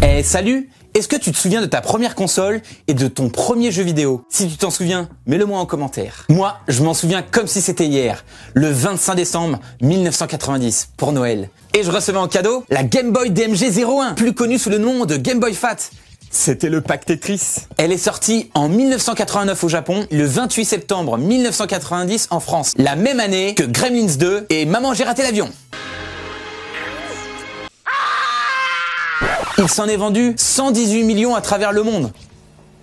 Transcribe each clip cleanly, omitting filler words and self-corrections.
Eh salut! Est-ce que tu te souviens de ta première console et de ton premier jeu vidéo? Si tu t'en souviens, mets-le-moi en commentaire. Moi, je m'en souviens comme si c'était hier, le 25 décembre 1990, pour Noël. Et je recevais en cadeau la Game Boy DMG01, plus connue sous le nom de Game Boy Fat. C'était le pack Tetris. Elle est sortie en 1989 au Japon, le 28 septembre 1990 en France. La même année que Gremlins 2 et Maman j'ai raté l'avion. Il s'en est vendu 118 millions à travers le monde.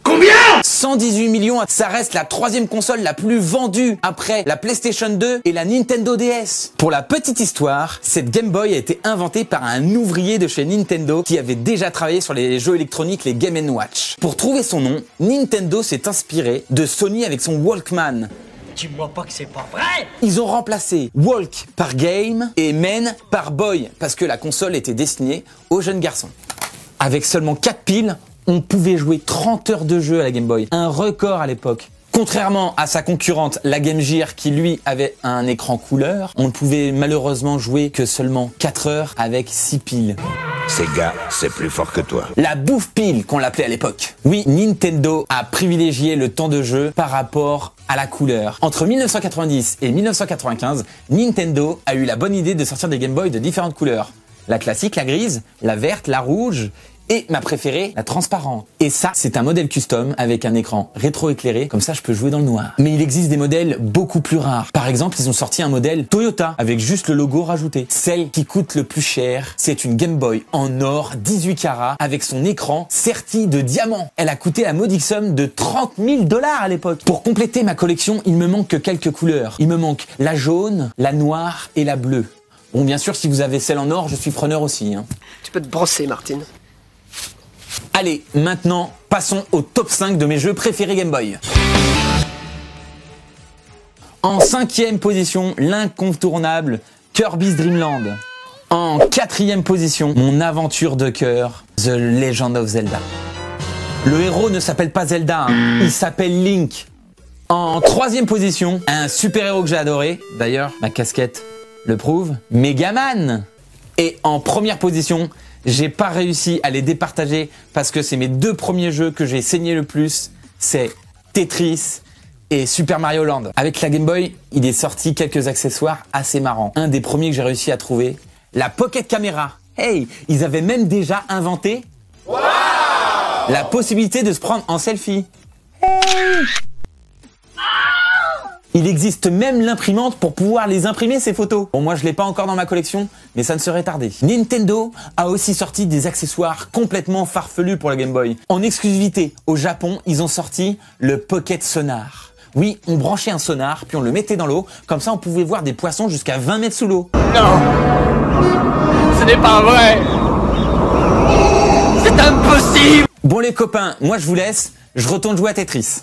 Combien? 118 millions, ça reste la troisième console la plus vendue après la PlayStation 2 et la Nintendo DS. Pour la petite histoire, cette Game Boy a été inventée par un ouvrier de chez Nintendo qui avait déjà travaillé sur les jeux électroniques, les Game & Watch. Pour trouver son nom, Nintendo s'est inspiré de Sony avec son Walkman. Dis-moi pas que c'est pas vrai. Ils ont remplacé Walk par Game et Men par Boy parce que la console était destinée aux jeunes garçons. Avec seulement 4 piles, on pouvait jouer 30 heures de jeu à la Game Boy. Un record à l'époque. Contrairement à sa concurrente, la Game Gear, qui lui avait un écran couleur, on ne pouvait malheureusement jouer que seulement 4 heures avec 6 piles. Ces gars, c'est plus fort que toi. La bouffe pile qu'on l'appelait à l'époque. Oui, Nintendo a privilégié le temps de jeu par rapport à la couleur. Entre 1990 et 1995, Nintendo a eu la bonne idée de sortir des Game Boy de différentes couleurs. La classique, la grise, la verte, la rouge et ma préférée, la transparente. Et ça, c'est un modèle custom avec un écran rétroéclairé, comme ça je peux jouer dans le noir. Mais il existe des modèles beaucoup plus rares. Par exemple, ils ont sorti un modèle Toyota avec juste le logo rajouté. Celle qui coûte le plus cher, c'est une Game Boy en or 18 carats avec son écran serti de diamants. Elle a coûté la modique somme de 30 000 $ à l'époque. Pour compléter ma collection, il me manque que quelques couleurs. Il me manque la jaune, la noire et la bleue. Bon, bien sûr, si vous avez celle en or, je suis preneur aussi. Tu peux te brosser, Martine. Allez, maintenant, passons au top 5 de mes jeux préférés Game Boy. En 5e position, l'incontournable Kirby's Dream Land. En 4e position, mon aventure de cœur, The Legend of Zelda. Le héros ne s'appelle pas Zelda, il s'appelle Link. En 3e position, un super-héros que j'ai adoré, d'ailleurs, ma casquette le prouve, Megaman. Et en première position, j'ai pas réussi à les départager parce que c'est mes deux premiers jeux que j'ai saigné le plus, c'est Tetris et Super Mario Land. Avec la Game Boy, il est sorti quelques accessoires assez marrants. Un des premiers que j'ai réussi à trouver, la Pocket Camera. Hey, ils avaient même déjà inventé la possibilité de se prendre en selfie. Hey. Il existe même l'imprimante pour pouvoir les imprimer ces photos. Bon, moi je l'ai pas encore dans ma collection, mais ça ne serait tardé. Nintendo a aussi sorti des accessoires complètement farfelus pour la Game Boy. En exclusivité au Japon, ils ont sorti le Pocket Sonar. Oui, on branchait un sonar, puis on le mettait dans l'eau, comme ça on pouvait voir des poissons jusqu'à 20 mètres sous l'eau. Non, ce n'est pas vrai. C'est impossible. Bon les copains, moi je vous laisse, je retourne jouer à Tetris.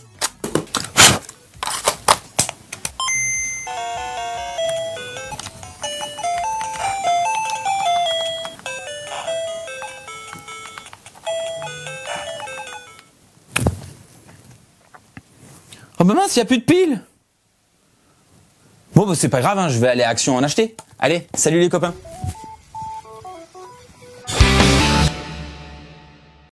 Oh bah mince, il n'y a plus de piles. Bon bah c'est pas grave, je vais aller à Action en acheter. Allez, salut les copains.